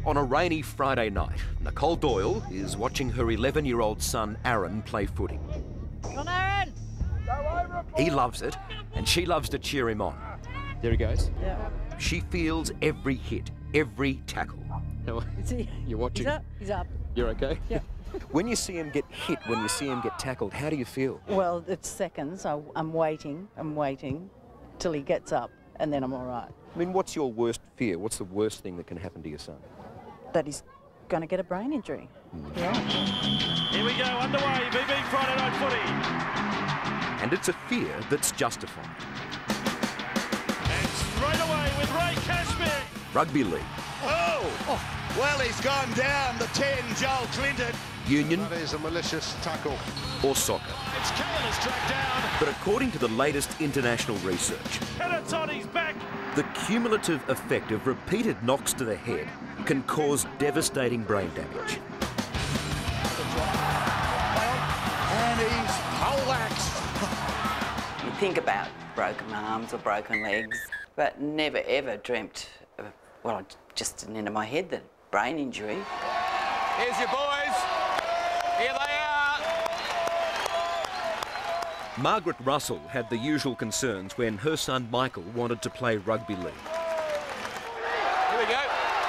On a rainy Friday night, Nicole Doyle is watching her 11-year-old son Aaron play footy. Come on, Aaron! He loves it, and she loves to cheer him on. There he goes. Yeah. She feels every hit, every tackle. You're watching. He's up. You're okay? Yeah. When you see him get hit, when you see him get tackled, how do you feel? Well, it's seconds. I'm waiting till he gets up, and then I'm all right. I mean, what's your worst fear? What's the worst thing that can happen to your son? That he's going to get a brain injury. Yeah. Here we go, underway, BB Friday Night Footy. And it's a fear that's justified. And straight away with Ray Cashmere. Rugby League. Oh! Well, he's gone down, the 10, Joel Clinton. Union. That is a malicious tackle. Or soccer. It's Kale is tracked down. But according to the latest international research, Penatoni's back. the cumulative effect of repeated knocks to the head can cause devastating brain damage. And he's poleaxed. You think about broken arms or broken legs, but never ever dreamt of, well, it just didn't enter my head that brain injury. Here's your boys. Here they are. Margaret Russell had the usual concerns when her son Michael wanted to play rugby league. Here we go.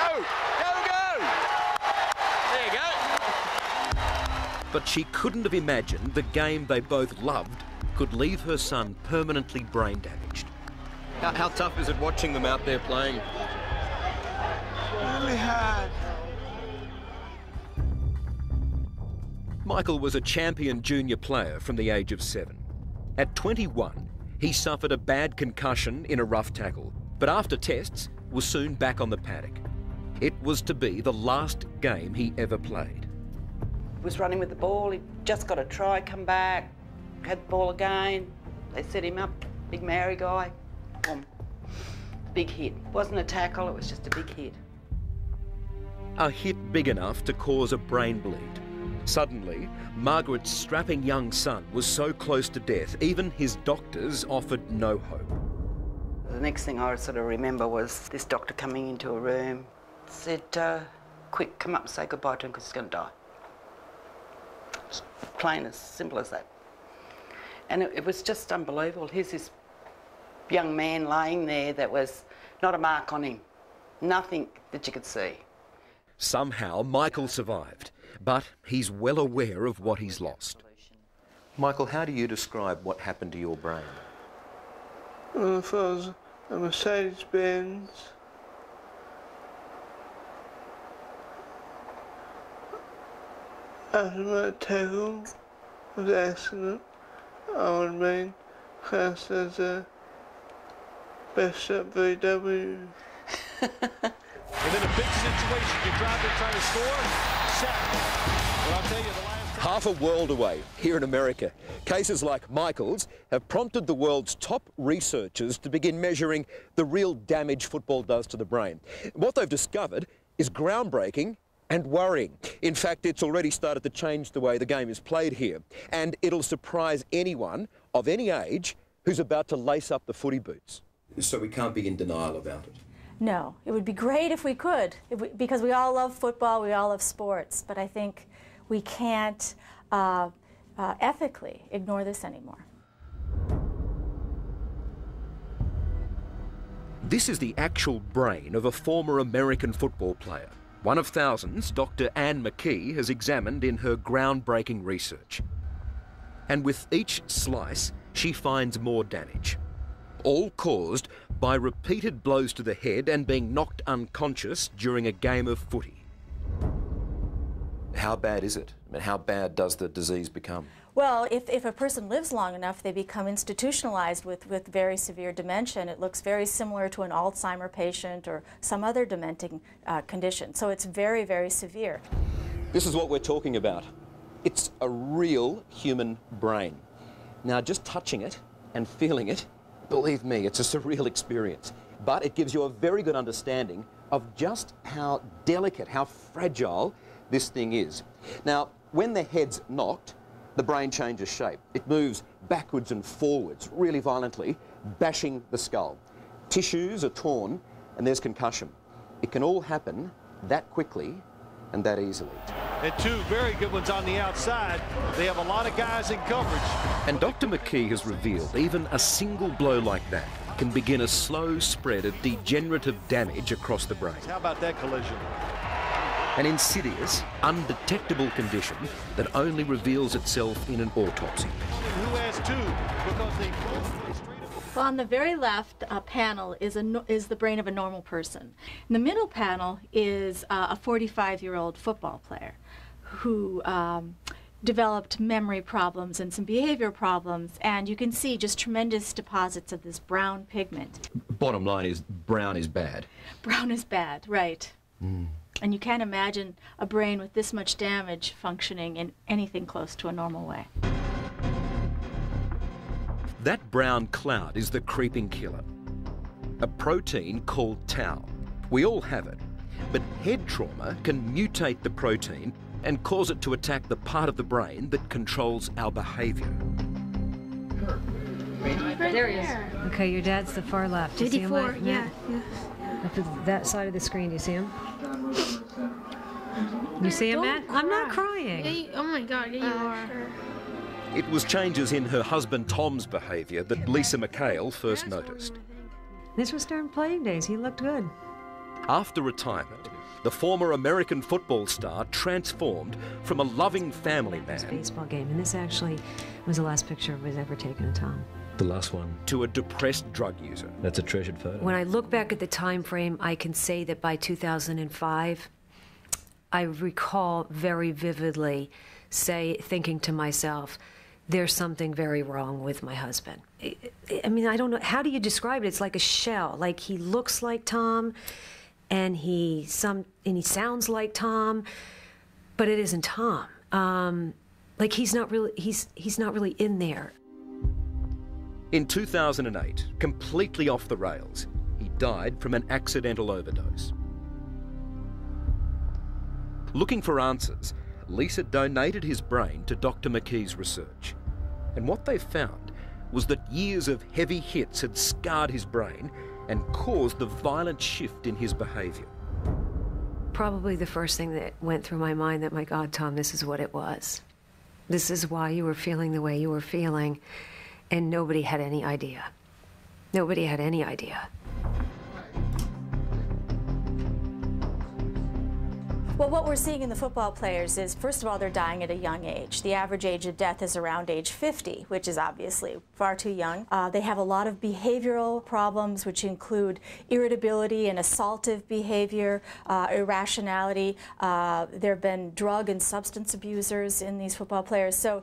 Go, go, go. There you go. But she couldn't have imagined the game they both loved could leave her son permanently brain damaged. How tough is it watching them out there playing? Really hard. Michael was a champion junior player from the age of 7. At 21, he suffered a bad concussion in a rough tackle, but after tests, was soon back on the paddock. It was to be the last game he ever played. Was running with the ball, he just got a try, come back, had the ball again. They set him up, big Maori guy, boom. Big hit. Wasn't a tackle, it was just a big hit. A hit big enough to cause a brain bleed. Suddenly, Margaret's strapping young son was so close to death, even his doctors offered no hope. The next thing I sort of remember was this doctor coming into a room, said, quick, come up and say goodbye to him because he's going to die. It's plain as simple as that. And it was just unbelievable. Here's this young man laying there that was not a mark on him, nothing that you could see. Somehow, Michael survived, but he's well aware of what he's lost. Michael, how do you describe what happened to your brain? Well, if I was a Mercedes-Benz, after my tackle of the accident, I would have been classed as a best at VW. And then a big situation, you drive there trying to score, set. Well, I'll tell you, the last... Half a world away, here in America, cases like Michael's have prompted the world's top researchers to begin measuring the real damage football does to the brain. What they've discovered is groundbreaking and worrying. In fact, it's already started to change the way the game is played here, and it'll surprise anyone of any age who's about to lace up the footy boots. So we can't be in denial about it. No, it would be great if we could, because we all love football, we all love sports, but I think we can't ethically ignore this anymore. This is the actual brain of a former American football player. One of thousands Dr. Ann McKay has examined in her groundbreaking research. And with each slice, she finds more damage, all caused by repeated blows to the head and being knocked unconscious during a game of footy. How bad is it? I mean, how bad does the disease become? Well, if a person lives long enough, they become institutionalized with very severe dementia, and it looks very similar to an Alzheimer patient or some other dementing condition. So it's very, very severe. This is what we're talking about. It's a real human brain. Now, just touching it and feeling it, believe me, it's a surreal experience. But it gives you a very good understanding of just how delicate, how fragile this thing is. Now, when the head's knocked, the brain changes shape. It moves backwards and forwards really violently, bashing the skull. Tissues are torn and there's concussion. It can all happen that quickly and that easily. And two very good ones on the outside. They have a lot of guys in coverage. And Dr. McKee has revealed even a single blow like that can begin a slow spread of degenerative damage across the brain. How about that collision? An insidious, undetectable condition that only reveals itself in an autopsy. Who has two? Because they both straight up. Well, on the very left panel is the brain of a normal person. In the middle panel is a 45-year-old football player who developed memory problems and some behavior problems, and you can see just tremendous deposits of this brown pigment. Bottom line is brown is bad. Brown is bad, right. And you can't imagine a brain with this much damage functioning in anything close to a normal way. That brown cloud is the creeping killer, a protein called tau. We all have it, but head trauma can mutate the protein and cause it to attack the part of the brain that controls our behaviour. There he is. Okay, your dad's the far left. Do you see him, 84, yeah. Up at that side of the screen, do you see him? You see him, Matt? I'm not crying. Yeah, oh my God, yeah, you are. It was changes in her husband Tom's behaviour that Lisa Mikhail first noticed. This was during playing days. He looked good. After retirement, the former American football star transformed from a loving family man Baseball game, and this actually was the last picture was ever taken of Tom. The last one. to a depressed drug user. That's a treasured photo. When I look back at the time frame, I can say that by 2005, I recall very vividly thinking to myself, there's something very wrong with my husband. I mean, I don't know, how do you describe it? It's like a shell. Like, he looks like Tom, and he sounds like Tom, but it isn't Tom. Like, he's not really in there. In 2008, completely off the rails, he died from an accidental overdose. Looking for answers, Lisa donated his brain to Dr. McKee's research. And what they found was that years of heavy hits had scarred his brain and caused the violent shift in his behaviour. Probably the first thing that went through my mind that, my God, Tom, this is what it was. This is why you were feeling the way you were feeling, and nobody had any idea. Nobody had any idea. Well, what we're seeing in the football players is, first of all, they're dying at a young age. The average age of death is around age 50, which is obviously far too young. They have a lot of behavioral problems, which include irritability and assaultive behavior, irrationality. There have been drug and substance abusers in these football players. So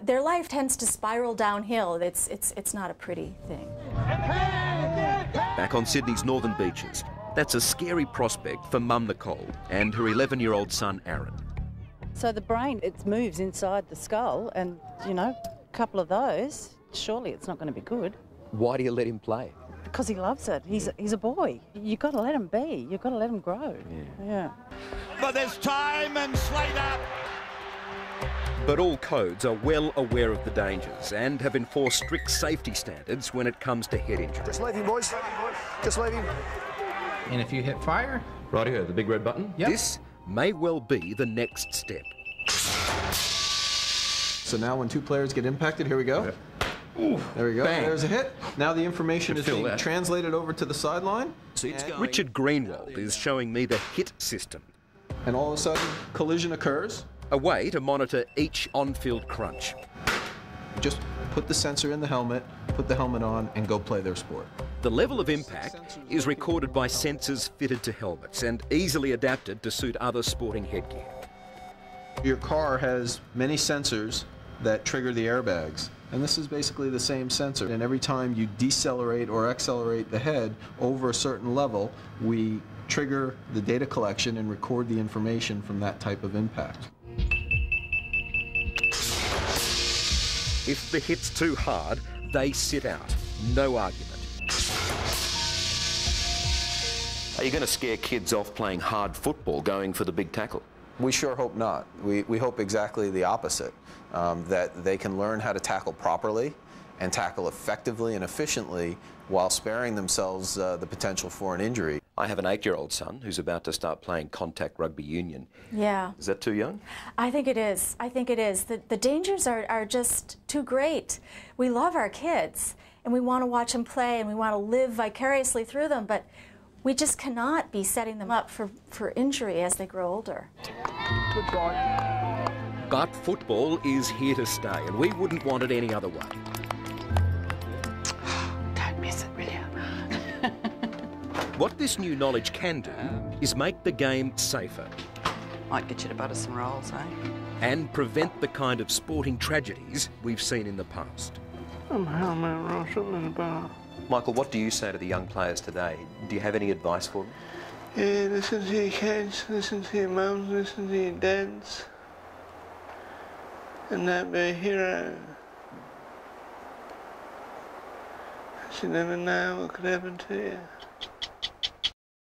their life tends to spiral downhill. It's not a pretty thing. Back on Sydney's northern beaches, that's a scary prospect for Mum Nicole and her 11-year-old son Aaron. So the brain, it moves inside the skull, and, you know, a couple of those, surely it's not going to be good. Why do you let him play? Because he loves it. He's a boy. You've got to let him be. You've got to let him grow. Yeah. But there's time and Slater. But all codes are well aware of the dangers and have enforced strict safety standards when it comes to head injury. Just leave him, boys. Just leave him. And if you hit fire... Right here, the big red button? Yep. This may well be the next step. So now when two players get impacted, here we go. Ooh, there we go. Bang. There's a hit. Now the information is being translated over to the sideline. Richard Greenwald is showing me the HIT system. And all of a sudden, collision occurs. A way to monitor each on-field crunch. Just put the sensor in the helmet, put the helmet on, and go play their sport. The level of impact is recorded by sensors fitted to helmets and easily adapted to suit other sporting headgear. Your car has many sensors that trigger the airbags, and this is basically the same sensor. And every time you decelerate or accelerate the head over a certain level, we trigger the data collection and record the information from that type of impact. If the hit's too hard, they sit out. No argument. Are you going to scare kids off playing hard football, going for the big tackle? We sure hope not. We hope exactly the opposite, that they can learn how to tackle properly and tackle effectively and efficiently while sparing themselves the potential for an injury. I have an 8-year-old son who's about to start playing contact rugby union. Yeah. Is that too young? I think it is. I think it is. The dangers are just too great. We love our kids, and we want to watch them play, and we want to live vicariously through them, but we just cannot be setting them up for injury as they grow older. Good try. But football is here to stay, and we wouldn't want it any other way. Don't miss it, will you? What this new knowledge can do is make the game safer. Might get you to butter some rolls, eh? And prevent the kind of sporting tragedies we've seen in the past. I'm helmet Russell in the bar. Michael, what do you say to the young players today? Do you have any advice for them? Yeah, listen to your kids, listen to your mums, listen to your dads. And not be a hero. You never know what could happen to you.